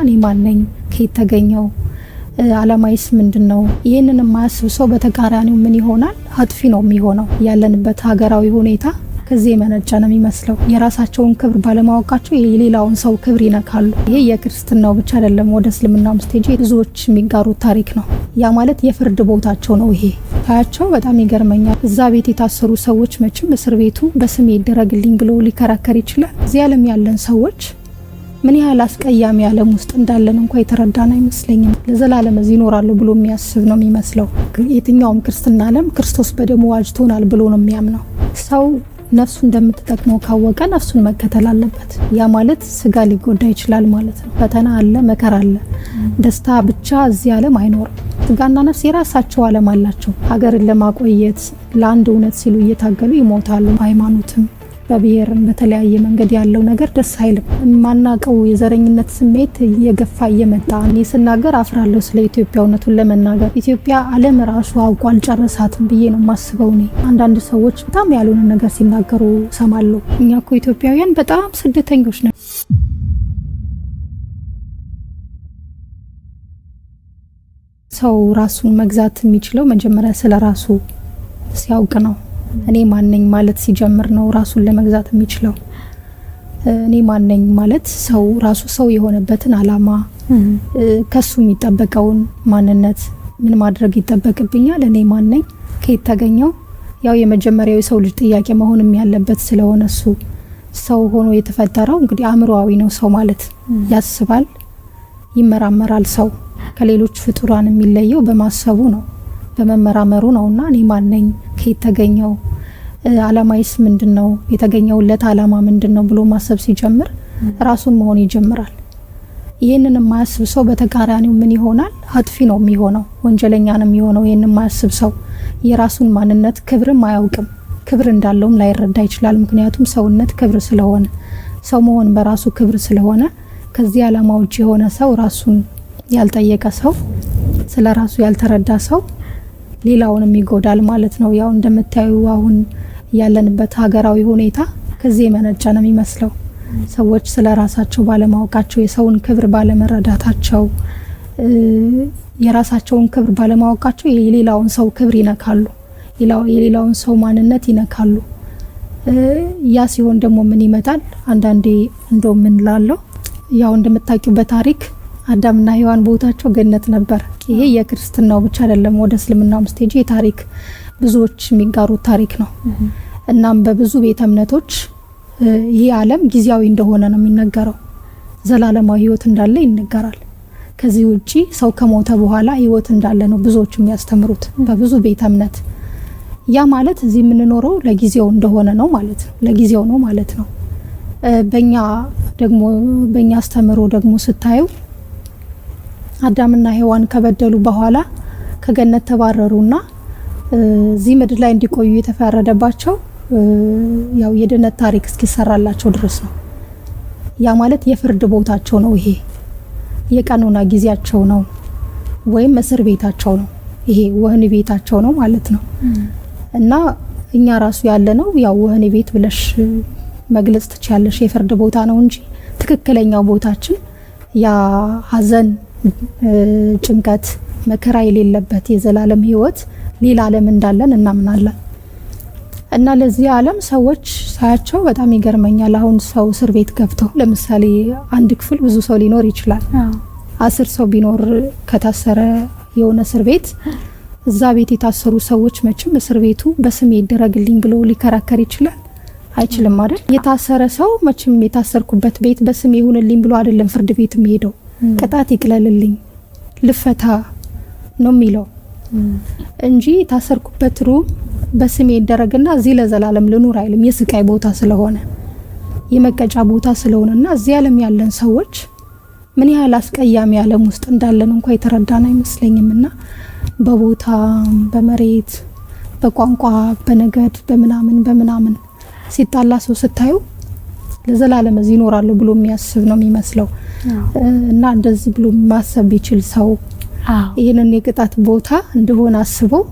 እኔ ማን ነኝ? ከየት ተገኘው? አላማይስ ምንድነው? ይሄንን የማያስብ ሰው በተቃራኒው ምን ይሆናል? አጥፊ ነው የሚሆነው። ያለንበት ሀገራዊ ሁኔታ ከዚህ የመነጨ ነው የሚመስለው። የራሳቸውን ክብር ባለማወቃቸው የሌላውን ሰው ክብር ይነካሉ። ይሄ የክርስትናው ብቻ አይደለም፣ ወደ እስልምናውም ስቴጅ ብዙዎች የሚጋሩት ታሪክ ነው። ያ ማለት የፍርድ ቦታቸው ነው። ይሄ ታያቸው በጣም ይገርመኛል። እዛ ቤት የታሰሩ ሰዎች መቼም እስር ቤቱ በስሜ ይደረግልኝ ብሎ ሊከራከር ይችላል። እዚህ ዓለም ያለን ሰዎች ምን ያህል አስቀያሚ ዓለም ውስጥ እንዳለን እንኳን የተረዳን አይመስለኝም። ለዘላለም እዚህ ይኖራሉ ብሎ የሚያስብ ነው የሚመስለው። የትኛውም ክርስትና ዓለም ክርስቶስ በደሙ ዋጅቶናል ብሎ ነው የሚያምነው። ሰው ነፍሱ እንደምትጠቅመው ካወቀ ነፍሱን መከተል አለበት። ያ ማለት ስጋ ሊጎዳ ይችላል ማለት ነው። ፈተና አለ፣ መከራ አለ። ደስታ ብቻ እዚህ ዓለም አይኖርም። ስጋና ነፍስ የራሳቸው ዓለም አላቸው። ሀገርን ለማቆየት ለአንድ እውነት ሲሉ እየታገሉ ይሞታሉ። ሃይማኖትም በብሔርም በተለያየ መንገድ ያለው ነገር ደስ አይልም። የማናቀው የዘረኝነት ስሜት እየገፋ እየመጣ እኔ ስናገር አፍራለሁ ስለ ኢትዮጵያ። እውነቱን ለመናገር ኢትዮጵያ ዓለም ራሱ አውቆ አልጨረሳትም ብዬ ነው የማስበው። እኔ አንዳንድ ሰዎች በጣም ያልሆነ ነገር ሲናገሩ ሰማለሁ። እኛ እኮ ኢትዮጵያውያን በጣም ስደተኞች ነን። ሰው ራሱን መግዛት የሚችለው መጀመሪያ ስለ ራሱ ሲያውቅ ነው። እኔ ማን ነኝ ማለት ሲጀምር ነው ራሱን ለመግዛት የሚችለው። እኔ ማን ነኝ ማለት ሰው ራሱ ሰው የሆነበትን አላማ ከሱ የሚጠበቀውን ማንነት ምን ማድረግ ይጠበቅብኛል? እኔ ማን ነኝ? ከየት ተገኘው? ያው የመጀመሪያው የሰው ልጅ ጥያቄ መሆንም ያለበት ስለሆነ እሱ ሰው ሆኖ የተፈጠረው እንግዲህ አእምሮአዊ ነው። ሰው ማለት ያስባል፣ ይመራመራል። ሰው ከሌሎች ፍጡራን የሚለየው በማሰቡ ነው፣ በመመራመሩ ነውና እኔ ማን ነኝ? ከየት ተገኘው? አላማይስ ምንድነው? የተገኘውለት አላማ ምንድነው ብሎ ማሰብ ሲጀምር ራሱን መሆን ይጀምራል። ይሄንን የማያስብ ሰው በተቃራኒው ምን ይሆናል? አጥፊ ነው የሚሆነው፣ ወንጀለኛ ነው የሚሆነው። ይሄንን የማያስብ ሰው የራሱን ማንነት ክብርም አያውቅም። ክብር እንዳለውም ላይረዳ ይችላል። ምክንያቱም ሰውነት ክብር ስለሆነ፣ ሰው መሆን በራሱ ክብር ስለሆነ ከዚህ አላማ ውጭ የሆነ ሰው፣ ራሱን ያልጠየቀ ሰው፣ ስለ ራሱ ያልተረዳ ሰው ሌላውንም ይጎዳል ማለት ነው። ያው እንደምታዩ አሁን ያለንበት ሀገራዊ ሁኔታ ከዚህ የመነጨ ነው የሚመስለው። ሰዎች ስለ ራሳቸው ባለማወቃቸው፣ የሰውን ክብር ባለመረዳታቸው፣ የራሳቸውን ክብር ባለማወቃቸው የሌላውን ሰው ክብር ይነካሉ፣ የሌላውን ሰው ማንነት ይነካሉ። ያ ሲሆን ደግሞ ምን ይመጣል? አንዳንዴ እንደው ምን ላለው ያው እንደምታውቂው በታሪክ አዳምና ሔዋን ቦታቸው ገነት ነበር። ይሄ የክርስትናው ብቻ አይደለም፣ ወደ እስልምናው ስቴጅ የታሪክ ብዙዎች የሚጋሩት ታሪክ ነው። እናም በብዙ ቤተ እምነቶች ይሄ ዓለም ጊዜያዊ እንደሆነ ነው የሚነገረው። ዘላለማዊ ሕይወት እንዳለ ይነገራል። ከዚህ ውጪ ሰው ከሞተ በኋላ ሕይወት እንዳለ ነው ብዙዎች የሚያስተምሩት በብዙ ቤተ እምነት። ያ ማለት እዚህ የምንኖረው ለጊዜው እንደሆነ ነው ማለት ነው፣ ለጊዜው ነው ማለት ነው። በእኛ አስተምሮ ደግሞ ስታዩ አዳምና ሔዋን ከበደሉ በኋላ ከገነት ተባረሩና እዚህ ምድር ላይ እንዲቆዩ የተፈረደባቸው ያው የድነት ታሪክ እስኪሰራላቸው ድረስ ነው። ያ ማለት የፍርድ ቦታቸው ነው። ይሄ የቀኖና ጊዜያቸው ነው፣ ወይም እስር ቤታቸው ነው። ይሄ ወህኒ ቤታቸው ነው ማለት ነው። እና እኛ ራሱ ያለነው ያው ወህኒ ቤት ብለሽ መግለጽ ትችያለሽ፣ የፍርድ ቦታ ነው እንጂ ትክክለኛው ቦታችን ያ ሀዘን፣ ጭንቀት፣ መከራ የሌለበት የዘላለም ሕይወት ሌላ ዓለም እንዳለን እናምናለን። እና ለዚህ ዓለም ሰዎች ሳያቸው በጣም ይገርመኛል። አሁን ሰው እስር ቤት ገብተው ለምሳሌ አንድ ክፍል ብዙ ሰው ሊኖር ይችላል። 10 ሰው ቢኖር ከታሰረ የሆነ እስር ቤት እዛ ቤት የታሰሩ ሰዎች መቼም እስር ቤቱ በስሜ ይደረግልኝ ብሎ ሊከራከር ይችላል? አይችልም አይደል? የታሰረ ሰው መቼም የታሰርኩበት ቤት በስሜ ይሁንልኝ ብሎ አይደለም ፍርድ ቤት የሚሄደው። ቅጣት ይቅለልልኝ ልፈታ ነው የሚለው እንጂ የታሰርኩበት ሩም በስሜ ይደረግና እዚህ ለዘላለም ልኑር አይልም። የስቃይ ቦታ ስለሆነ፣ የመቀጫ ቦታ ስለሆነና እዚህ ዓለም ያለን ሰዎች ምን ያህል አስቀያሚ ዓለም ውስጥ እንዳለን እንኳን የተረዳን አይመስለኝምና በቦታ፣ በመሬት፣ በቋንቋ፣ በነገድ፣ በምናምን ሲጣላ ሰው ስታዩ ለዘላለም እዚህ ይኖራሉ ብሎ የሚያስብ ነው የሚመስለው። እና እንደዚህ ብሎ ማሰብ ቢችል ሰው ይሄንን የቅጣት ቦታ እንደሆነ አስበው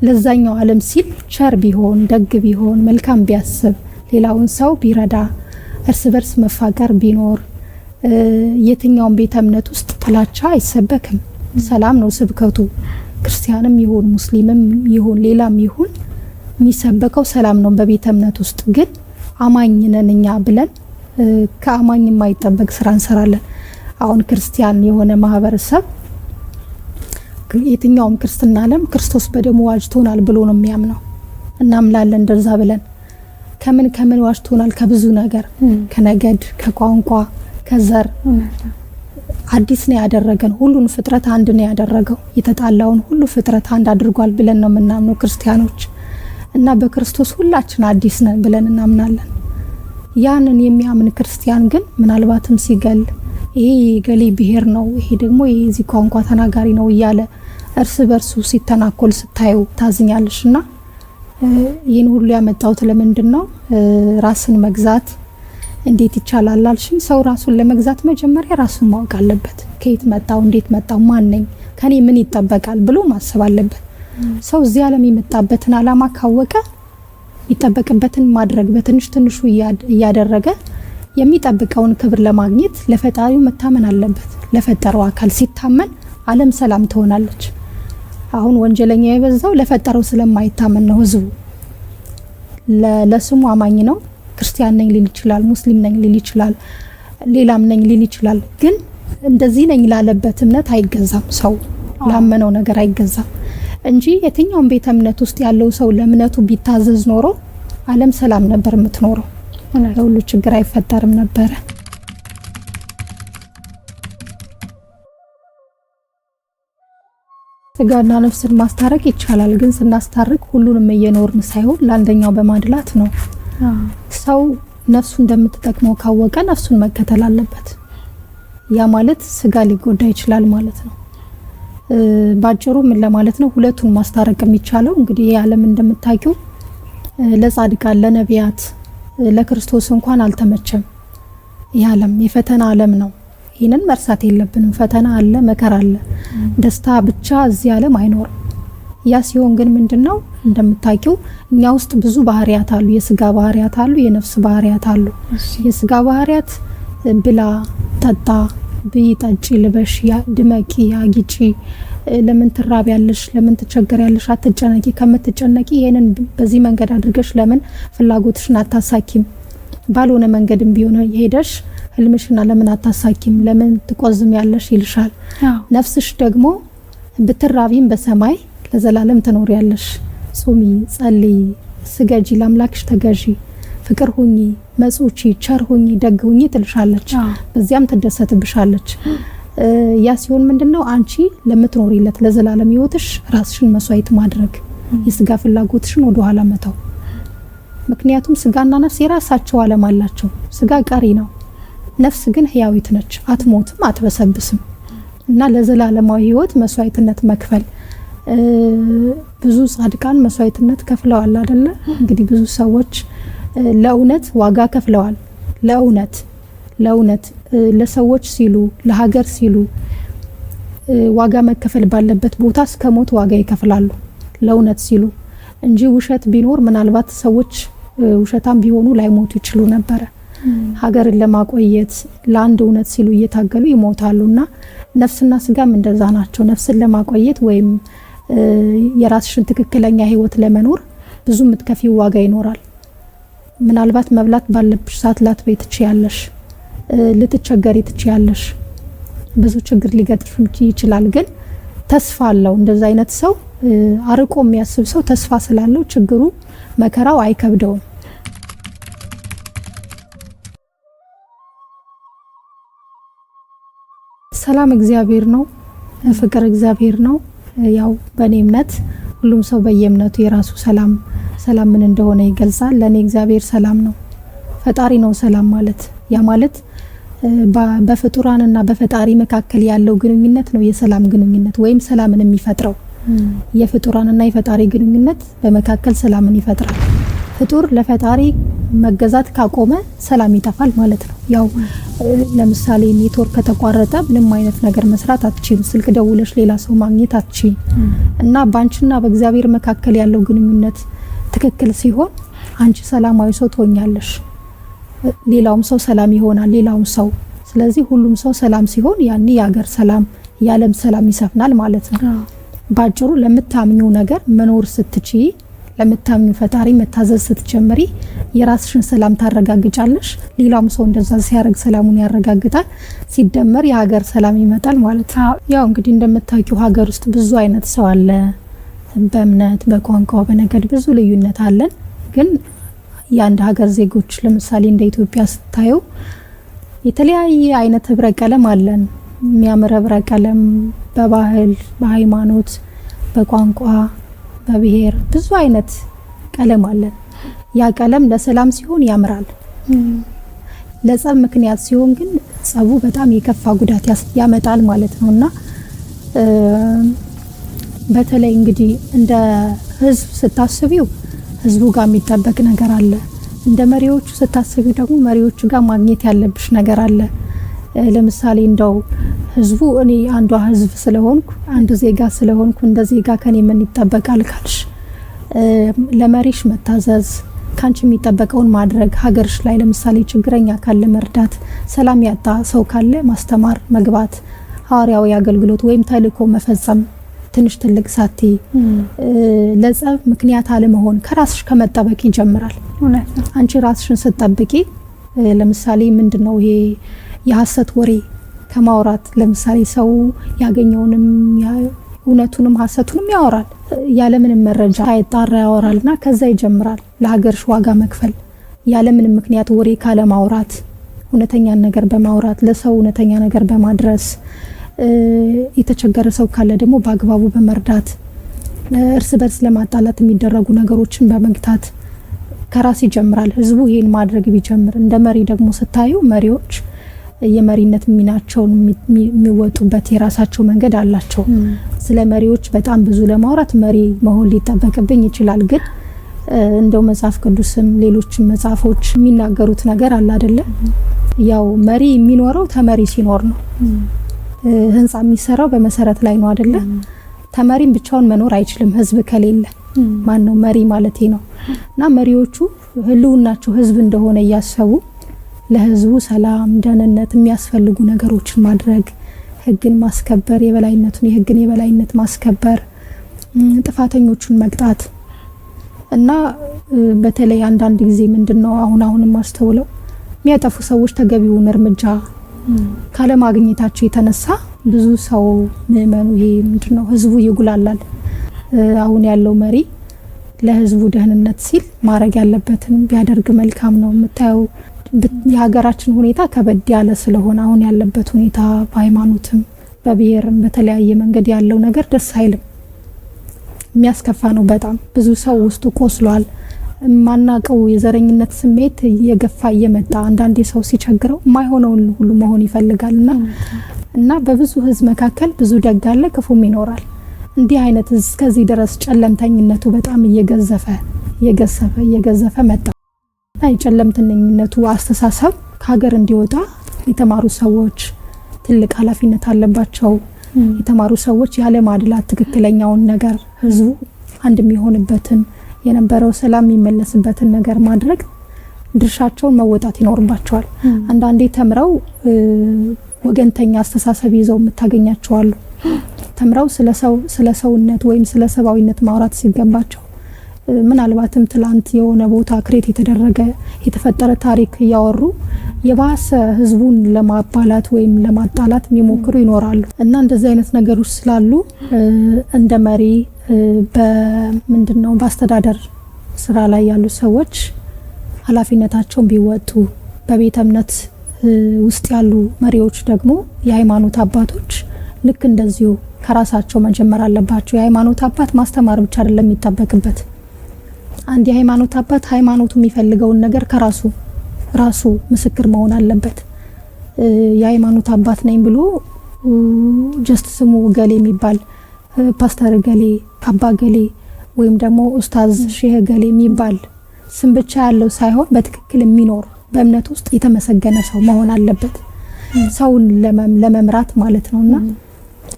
ለዛኛው ዓለም ሲል ቸር ቢሆን፣ ደግ ቢሆን፣ መልካም ቢያስብ፣ ሌላውን ሰው ቢረዳ፣ እርስ በርስ መፋቀር ቢኖር፣ የትኛውም ቤተ እምነት ውስጥ ጥላቻ አይሰበክም። ሰላም ነው ስብከቱ። ክርስቲያንም ይሁን ሙስሊምም ይሁን ሌላም ይሁን የሚሰበከው ሰላም ነው በቤተ እምነት ውስጥ። ግን አማኝ ነን እኛ ብለን ከአማኝ የማይጠበቅ ስራ እንሰራለን። አሁን ክርስቲያን የሆነ ማህበረሰብ የትኛውም ክርስትና ዓለም ክርስቶስ በደሙ ዋጅቶናል ብሎ ነው የሚያምነው። እናምናለን እንደዛ ብለን ከምን ዋጅቶናል? ከብዙ ነገር፣ ከነገድ፣ ከቋንቋ፣ ከዘር አዲስ ነው ያደረገን። ሁሉን ፍጥረት አንድ ነው ያደረገው። የተጣላውን ሁሉ ፍጥረት አንድ አድርጓል ብለን ነው የምናምነው ክርስቲያኖች። እና በክርስቶስ ሁላችን አዲስ ነን ብለን እናምናለን። ያንን የሚያምን ክርስቲያን ግን ምናልባትም ሲገል ይሄ ገሌ ብሔር ነው፣ ይሄ ደግሞ የዚህ ቋንቋ ተናጋሪ ነው እያለ እርስ በርሱ ሲተናኮል ስታዩ ታዝኛለሽና ይህን ሁሉ ያመጣውት ለምንድን ነው? ራስን መግዛት እንዴት ይቻላል አልሽኝ? ሰው ራሱን ለመግዛት መጀመሪያ ራሱን ማወቅ አለበት። ከየት መጣው፣ እንዴት መጣው፣ ማን ነኝ፣ ከኔ ምን ይጠበቃል ብሎ ማሰብ አለበት። ሰው እዚህ ዓለም የመጣበትን ዓላማ ካወቀ ይጠበቅበትን ማድረግ በትንሽ ትንሹ እያደረገ የሚጠብቀውን ክብር ለማግኘት ለፈጣሪው መታመን አለበት። ለፈጠረው አካል ሲታመን ዓለም ሰላም ትሆናለች። አሁን ወንጀለኛ የበዛው ለፈጠረው ስለማይታመን ነው። ህዝቡ ለስሙ አማኝ ነው፣ ክርስቲያን ነኝ ሊል ይችላል፣ ሙስሊም ነኝ ሊል ይችላል፣ ሌላም ነኝ ሊል ይችላል። ግን እንደዚህ ነኝ ላለበት እምነት አይገዛም። ሰው ላመነው ነገር አይገዛም እንጂ የትኛውም ቤተ እምነት ውስጥ ያለው ሰው ለእምነቱ ቢታዘዝ ኖሮ ዓለም ሰላም ነበር የምትኖረው። ሁሉ ችግር አይፈጠርም ነበረ። ስጋና ነፍስን ማስታረቅ ይቻላል። ግን ስናስታርቅ ሁሉንም እየኖርን ሳይሆን ለአንደኛው በማድላት ነው። ሰው ነፍሱ እንደምትጠቅመው ካወቀ ነፍሱን መከተል አለበት። ያ ማለት ስጋ ሊጎዳ ይችላል ማለት ነው። ባጭሩ ምን ለማለት ነው? ሁለቱን ማስታረቅ የሚቻለው እንግዲህ የዓለም እንደምታውቂው ለጻድቃን፣ ለነቢያት፣ ለክርስቶስ እንኳን አልተመቸም። የዓለም የፈተና ዓለም ነው። ይህንን መርሳት የለብንም። ፈተና አለ፣ መከራ አለ። ደስታ ብቻ እዚህ ዓለም አይኖርም። ያ ሲሆን ግን ምንድነው እንደምታውቂው እኛ ውስጥ ብዙ ባህሪያት አሉ። የስጋ ባህሪያት አሉ፣ የነፍስ ባህሪያት አሉ። የስጋ ባህሪያት ብላ፣ ጠጣ፣ ብይ፣ ጠጪ፣ ልበሽ፣ ድመቂ፣ አጊጪ፣ ለምን ትራቢያለሽ፣ ለምን ትቸገሪያለሽ፣ አትጨነቂ፣ ከምትጨነቂ ይሄንን በዚህ መንገድ አድርገሽ ለምን ፍላጎትሽን አታሳኪም፣ ባልሆነ መንገድም ቢሆን ሄደሽ ህልምሽና ለምን አታሳኪም፣ ለምን ትቆዝም ያለሽ ይልሻል። ነፍስሽ ደግሞ ብትራቢም በሰማይ ለዘላለም ትኖሪያለሽ፣ ጾሚ፣ ጸልይ፣ ስገጂ፣ ለአምላክሽ ተገዢ፣ ፍቅር ሁኚ፣ መጽውቺ፣ ቸር ሁኚ፣ ደግ ሁኚ ትልሻለች። በዚያም ትደሰትብሻለች። ያ ሲሆን ምንድነው አንቺ ለምትኖሪለት ለዘላለም ህይወትሽ ራስሽን መስዋዕት ማድረግ፣ የስጋ ፍላጎትሽን ወደ ኋላ መተው። ምክንያቱም ስጋና ነፍስ የራሳቸው ዓለም አላቸው። ስጋ ቀሪ ነው፣ ነፍስ ግን ህያዊት ነች። አትሞትም፣ አትበሰብስም እና ለዘላለማዊ ህይወት መስዋዕትነት መክፈል ብዙ ጻድቃን መስዋዕትነት ከፍለዋል አይደለ? እንግዲህ ብዙ ሰዎች ለእውነት ዋጋ ከፍለዋል። ለእውነት ለሰዎች ሲሉ ለሀገር ሲሉ ዋጋ መከፈል ባለበት ቦታ እስከ ሞት ዋጋ ይከፍላሉ ለእውነት ሲሉ እንጂ ውሸት ቢኖር ምናልባት ሰዎች ውሸታም ቢሆኑ ላይሞቱ ይችሉ ነበር። ሀገርን ለማቆየት ለአንድ እውነት ሲሉ እየታገሉ ይሞታሉና ነፍስና ስጋም እንደዛ ናቸው። ነፍስን ለማቆየት ወይም የራስሽን ትክክለኛ ህይወት ለመኖር ብዙ የምትከፊው ዋጋ ይኖራል። ምናልባት መብላት ባለብሽ ሰዓት ላትበይ ትችያለሽ፣ ልትቸገሪ ትችያለሽ፣ ብዙ ችግር ሊገጥምሽ ይችላል። ግን ተስፋ አለው። እንደዛ አይነት ሰው አርቆ የሚያስብ ሰው ተስፋ ስላለው ችግሩ መከራው አይከብደውም። ሰላም እግዚአብሔር ነው፣ ፍቅር እግዚአብሔር ነው። ያው በእኔ እምነት ሁሉም ሰው በየእምነቱ የራሱ ሰላም ምን እንደሆነ ይገልጻል። ለኔ እግዚአብሔር ሰላም ነው፣ ፈጣሪ ነው ሰላም ማለት። ያ ማለት በፍጡራንና በፈጣሪ መካከል ያለው ግንኙነት ነው የሰላም ግንኙነት ወይም ሰላምን የሚፈጥረው። የፍጡራንና የፈጣሪ ግንኙነት በመካከል ሰላምን ይፈጥራል። ፍጡር ለፈጣሪ መገዛት ካቆመ ሰላም ይጠፋል ማለት ነው። ያው ለምሳሌ ኔትወርክ ከተቋረጠ ምንም አይነት ነገር መስራት አትችይም። ስልክ ደውለሽ ሌላ ሰው ማግኘት አትችይም። እና ባንቺና በእግዚአብሔር መካከል ያለው ግንኙነት ትክክል ሲሆን አንቺ ሰላማዊ ሰው ትሆኛለሽ። ሌላውም ሰው ሰላም ይሆናል። ሌላውም ሰው ስለዚህ ሁሉም ሰው ሰላም ሲሆን ያኔ የሀገር ሰላም የዓለም ሰላም ይሰፍናል ማለት ነው። ባጭሩ ለምታምኚው ነገር መኖር ስትችይ ለምታምኚው ፈጣሪ መታዘዝ ስትጀምሪ የራስሽን ሰላም ታረጋግጫለሽ። ሌላም ሰው እንደዛ ሲያረግ ሰላሙን ያረጋግጣል። ሲደመር የሀገር ሰላም ይመጣል ማለት ነው። ያው እንግዲህ እንደምታውቂው ሀገር ውስጥ ብዙ አይነት ሰው አለ። በእምነት፣ በቋንቋ፣ በነገድ ብዙ ልዩነት አለን። ግን የአንድ ሀገር ዜጎች ለምሳሌ እንደ ኢትዮጵያ ስታዩ የተለያየ አይነት ህብረ ቀለም አለን። የሚያምር ህብረ ቀለም በባህል፣ በሃይማኖት፣ በቋንቋ፣ በብሔር ብዙ አይነት ቀለም አለን። ያ ቀለም ለሰላም ሲሆን ያምራል። ለጸብ ምክንያት ሲሆን ግን ጸቡ በጣም የከፋ ጉዳት ያመጣል ማለት ነውና በተለይ እንግዲህ እንደ ህዝብ ስታስቢው ህዝቡ ጋር የሚጠበቅ ነገር አለ። እንደ መሪዎቹ ስታስቢው ደግሞ መሪዎቹ ጋር ማግኘት ያለብሽ ነገር አለ። ለምሳሌ እንደው ህዝቡ እኔ አንዷ ህዝብ ስለሆንኩ አንድ ዜጋ ስለሆንኩ እንደ ዜጋ ከኔ ምን ይጠበቃል ካልሽ ለመሪሽ መታዘዝ፣ ካንቺ የሚጠበቀውን ማድረግ፣ ሀገርሽ ላይ ለምሳሌ ችግረኛ ካለ መርዳት፣ ሰላም ያጣ ሰው ካለ ማስተማር፣ መግባት፣ ሐዋርያዊ አገልግሎት ወይም ተልእኮ መፈጸም፣ ትንሽ ትልቅ ሳቲ ለጸብ ምክንያት አለመሆን ከራስሽ ከመጠበቅ ይጀምራል። አንቺ ራስሽን ስትጠብቂ ለምሳሌ ምንድነው ይሄ የሐሰት ወሬ ከማውራት ለምሳሌ ሰው ያገኘውንም እውነቱንም ሐሰቱንም ያወራል። ያለምንም መረጃ ሳይጣራ ያወራልና ከዛ ይጀምራል ለሀገርሽ ዋጋ መክፈል። ያለምንም ምክንያት ወሬ ካለ ማውራት፣ እውነተኛ ነገር በማውራት ለሰው እውነተኛ ነገር በማድረስ የተቸገረ ሰው ካለ ደግሞ በአግባቡ በመርዳት እርስ በርስ ለማጣላት የሚደረጉ ነገሮችን በመግታት ከራስ ይጀምራል። ህዝቡ ይሄን ማድረግ ቢጀምር እንደ መሪ ደግሞ ስታዩ መሪዎች የመሪነት ሚናቸውን የሚወጡበት የራሳቸው መንገድ አላቸው። ስለ መሪዎች በጣም ብዙ ለማውራት መሪ መሆን ሊጠበቅብኝ ይችላል። ግን እንደው መጽሐፍ ቅዱስም ሌሎችም መጽሐፎች የሚናገሩት ነገር አለ አይደለ? ያው መሪ የሚኖረው ተመሪ ሲኖር ነው። ህንጻ የሚሰራው በመሰረት ላይ ነው አይደለ? ተመሪም ብቻውን መኖር አይችልም ህዝብ ከሌለ። ማን ነው መሪ ማለቴ ነው። እና መሪዎቹ ህልውናቸው ህዝብ እንደሆነ እያሰቡ ለህዝቡ ሰላም፣ ደህንነት የሚያስፈልጉ ነገሮችን ማድረግ፣ ህግን ማስከበር፣ የህግን የበላይነት ማስከበር፣ ጥፋተኞቹን መቅጣት እና በተለይ አንዳንድ ጊዜ ምንድነው አሁንም ማስተውለው የሚያጠፉ ሰዎች ተገቢውን እርምጃ ካለማግኘታቸው የተነሳ ብዙ ሰው ምእመኑ ይሄ ምንድነው ህዝቡ ይጉላላል። አሁን ያለው መሪ ለህዝቡ ደህንነት ሲል ማድረግ ያለበትን ቢያደርግ መልካም ነው። የምታየው የሀገራችን ሁኔታ ከበድ ያለ ስለሆነ አሁን ያለበት ሁኔታ በሃይማኖትም በብሔርም በተለያየ መንገድ ያለው ነገር ደስ አይልም። የሚያስከፋ ነው። በጣም ብዙ ሰው ውስጡ ቆስሏል። ማናቀው የዘረኝነት ስሜት የገፋ እየመጣ አንዳንዴ ሰው ሲቸግረው የማይሆነውን ሁሉ መሆን ይፈልጋልና እና በብዙ ህዝብ መካከል ብዙ ደግ አለ፣ ክፉም ይኖራል። እንዲህ አይነት እስከዚህ ድረስ ጨለምተኝነቱ በጣም እየገዘፈ መጣ። የጨለምተኝነቱ አስተሳሰብ ከሀገር እንዲወጣ የተማሩ ሰዎች ትልቅ ኃላፊነት አለባቸው። የተማሩ ሰዎች ያለ ማድላት ትክክለኛውን ነገር ህዝቡ አንድ የሚሆንበትን የነበረው ሰላም የሚመለስበትን ነገር ማድረግ ድርሻቸውን መወጣት ይኖርባቸዋል። አንዳንዴ ተምረው ወገንተኛ አስተሳሰብ ይዘው የምታገኛቸው አሉ። ተምረው ስለ ሰውነት ወይም ስለ ሰብአዊነት ማውራት ሲገባቸው ምናልባትም ትላንት የሆነ ቦታ ክሬት የተፈጠረ ታሪክ እያወሩ የባሰ ህዝቡን ለማባላት ወይም ለማጣላት የሚሞክሩ ይኖራሉ። እና እንደዚህ አይነት ነገሮች ስላሉ እንደ መሪ በአስተዳደር ስራ ላይ ያሉ ሰዎች ኃላፊነታቸውን ቢወጡ፣ በቤተ እምነት ውስጥ ያሉ መሪዎች ደግሞ የሃይማኖት አባቶች ልክ እንደዚሁ ከራሳቸው መጀመር አለባቸው። የሃይማኖት አባት ማስተማር ብቻ አይደለም የሚጠበቅበት። አንድ የሃይማኖት አባት ሃይማኖቱ የሚፈልገውን ነገር ራሱ ምስክር መሆን አለበት። የሃይማኖት አባት ነኝ ብሎ ጀስት ስሙ ገሌ የሚባል ፓስተር ገሌ፣ አባ ገሌ ወይም ደግሞ ኡስታዝ ሼህ ገሌ የሚባል ስም ብቻ ያለው ሳይሆን በትክክል የሚኖር በእምነት ውስጥ የተመሰገነ ሰው መሆን አለበት። ሰውን ለመምራት ማለት ነውና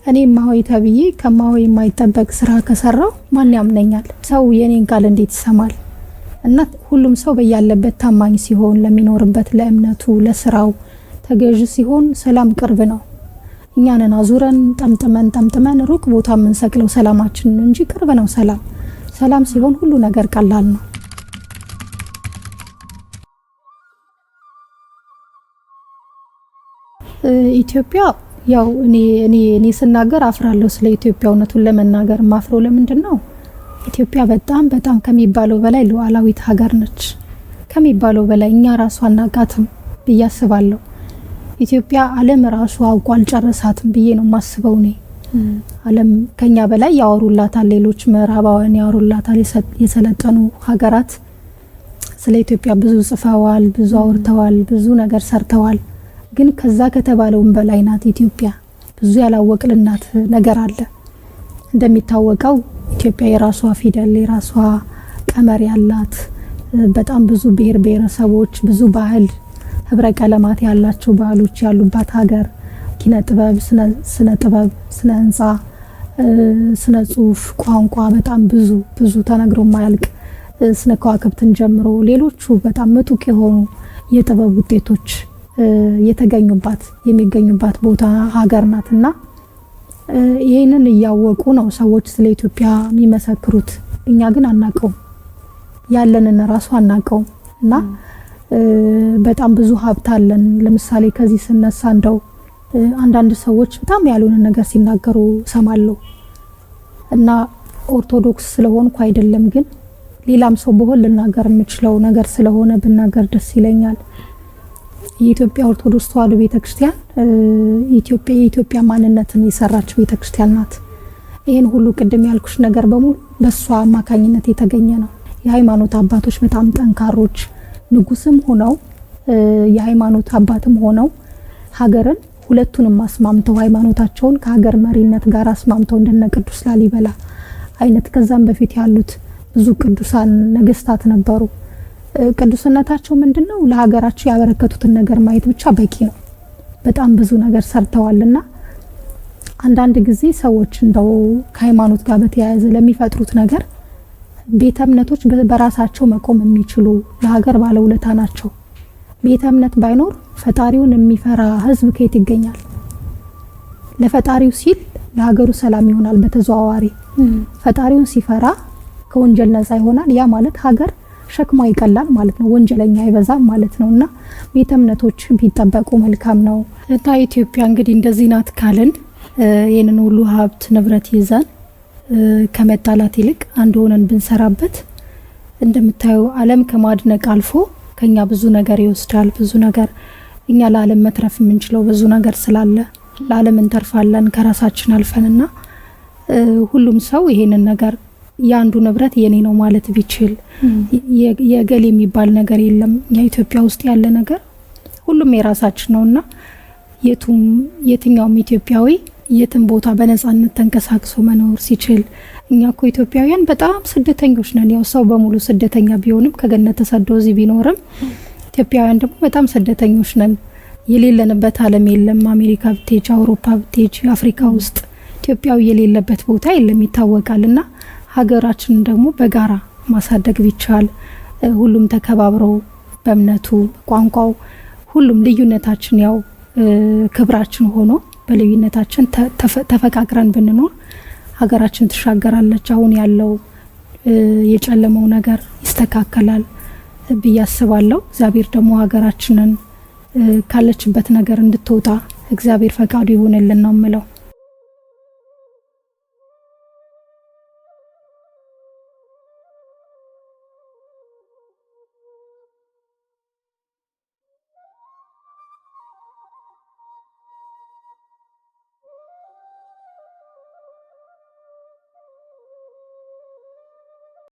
እኔ ማሆይ ተብዬ ከማሆይ የማይጠበቅ ስራ ከሰራው ማን ያምነኛል? ሰው የኔን ቃል እንዴት ይሰማል? እና ሁሉም ሰው በያለበት ታማኝ ሲሆን ለሚኖርበት ለእምነቱ፣ ለስራው ተገዥ ሲሆን ሰላም ቅርብ ነው። እኛንን አዙረን ጠምጥመን ሩቅ ቦታ የምንሰቅለው ሰላማችንን እንጂ ቅርብ ነው ሰላም። ሰላም ሲሆን ሁሉ ነገር ቀላል ነው። ኢትዮጵያ ያው እኔ ስናገር አፍራለሁ ስለ ኢትዮጵያ። እውነቱን ለመናገር ማፍረው ለምንድን ነው? ኢትዮጵያ በጣም ከሚባለው በላይ ሉዓላዊት ሀገር ነች። ከሚባለው በላይ እኛ ራሱ አናቃትም ብዬ አስባለሁ። ኢትዮጵያ ዓለም ራሱ አውቆ አልጨረሳትም ብዬ ነው ማስበው እኔ። ዓለም ከኛ በላይ ያወሩላታል፣ ሌሎች ምዕራባውያን ያወሩላታል። የሰለጠኑ ሀገራት ስለ ኢትዮጵያ ብዙ ጽፈዋል፣ ብዙ አውርተዋል፣ ብዙ ነገር ሰርተዋል። ግን ከዛ ከተባለውም በላይ ናት ኢትዮጵያ። ብዙ ያላወቅልናት ነገር አለ። እንደሚታወቀው ኢትዮጵያ የራሷ ፊደል፣ የራሷ ቀመር ያላት በጣም ብዙ ብሔር ብሔረሰቦች፣ ብዙ ባህል፣ ህብረ ቀለማት ያላቸው ባህሎች ያሉባት ሀገር፣ ኪነ ጥበብ፣ ስነ ጥበብ፣ ስነ ህንጻ፣ ስነ ጽሁፍ፣ ቋንቋ በጣም ብዙ ተነግሮ ማያልቅ ስነ ከዋክብትን ጀምሮ ሌሎቹ በጣም ምጡቅ የሆኑ የጥበብ ውጤቶች የሚገኙባት ቦታ ሀገር ናትና ይሄንን እያወቁ ነው ሰዎች ስለ ኢትዮጵያ የሚመሰክሩት። እኛ ግን አናቀው፣ ያለንን ራሱ አናቀው እና በጣም ብዙ ሀብት አለን። ለምሳሌ ከዚህ ስነሳ እንደው አንዳንድ ሰዎች በጣም ያሉን ነገር ሲናገሩ ሰማለሁ እና ኦርቶዶክስ ስለሆንኩ አይደለም፣ ግን ሌላም ሰው በሆነ ልናገር የምችለው ነገር ስለሆነ ብናገር ደስ ይለኛል። የኢትዮጵያ ኦርቶዶክስ ተዋሕዶ ቤተክርስቲያን የኢትዮጵያ ማንነትን የሰራች ቤተክርስቲያን ናት። ይሄን ሁሉ ቅድም ያልኩሽ ነገር በሙሉ በሷ አማካኝነት የተገኘ ነው። የሃይማኖት አባቶች በጣም ጠንካሮች፣ ንጉስም ሆነው የሃይማኖት አባትም ሆነው ሀገርን ሁለቱንም አስማምተው ሃይማኖታቸውን ከሀገር መሪነት ጋር አስማምተው እንደነ ቅዱስ ላሊበላ አይነት ከዛም በፊት ያሉት ብዙ ቅዱሳን ነገስታት ነበሩ። ቅዱስነታቸው ምንድነው? ለሀገራቸው ያበረከቱትን ነገር ማየት ብቻ በቂ ነው። በጣም ብዙ ነገር ሰርተዋልና አንዳንድ ጊዜ ሰዎች እንደው ከሃይማኖት ጋር በተያያዘ ለሚፈጥሩት ነገር ቤተ እምነቶች በራሳቸው መቆም የሚችሉ ለሀገር ባለውለታ ናቸው። ቤተ እምነት ባይኖር ፈጣሪውን የሚፈራ ህዝብ ከየት ይገኛል? ለፈጣሪው ሲል ለሀገሩ ሰላም ይሆናል። በተዘዋዋሪ ፈጣሪውን ሲፈራ ከወንጀል ነፃ ይሆናል። ያ ማለት ሀገር ሸክሟ ይቀላል ማለት ነው። ወንጀለኛ አይበዛም ማለት ነውና ቤተ እምነቶች ቢጠበቁ መልካም ነው። እና ኢትዮጵያ እንግዲህ እንደዚህ ናት ካልን ይሄንን ሁሉ ሀብት ንብረት ይዘን ከመጣላት ይልቅ አንድ ሆነን ብንሰራበት እንደምታዩ ዓለም ከማድነቅ አልፎ ከኛ ብዙ ነገር ይወስዳል። ብዙ ነገር እኛ ለዓለም መትረፍ የምንችለው ብዙ ነገር ስላለ ለዓለም እንተርፋለን ከራሳችን አልፈንና ሁሉም ሰው ይሄንን ነገር ያንዱ ንብረት የኔ ነው ማለት ቢችል የገሌ የሚባል ነገር የለም። የኢትዮጵያ ውስጥ ያለ ነገር ሁሉም የራሳችን ነውና የትኛውም ኢትዮጵያዊ የትም ቦታ በነፃነት ተንቀሳቅሶ መኖር ሲችል፣ እኛ እኮ ኢትዮጵያውያን በጣም ስደተኞች ነን። ያው ሰው በሙሉ ስደተኛ ቢሆንም ከገነት ተሰዶ እዚህ ቢኖርም ኢትዮጵያውያን ደግሞ በጣም ስደተኞች ነን። የሌለንበት ዓለም የለም። አሜሪካ ብትሄጂ፣ አውሮፓ ብትሄጂ፣ አፍሪካ ውስጥ ኢትዮጵያዊ የሌለበት ቦታ የለም ይታወቃልና ሀገራችንን ደግሞ በጋራ ማሳደግ ቢቻል ሁሉም ተከባብረው በእምነቱ በቋንቋው ሁሉም ልዩነታችን ያው ክብራችን ሆኖ በልዩነታችን ተፈቃቅረን ብንኖር ሀገራችን ትሻገራለች። አሁን ያለው የጨለመው ነገር ይስተካከላል ብዬ አስባለሁ። እግዚአብሔር ደግሞ ሀገራችንን ካለችበት ነገር እንድትወጣ እግዚአብሔር ፈቃዱ ይሁንልን ነው የምለው።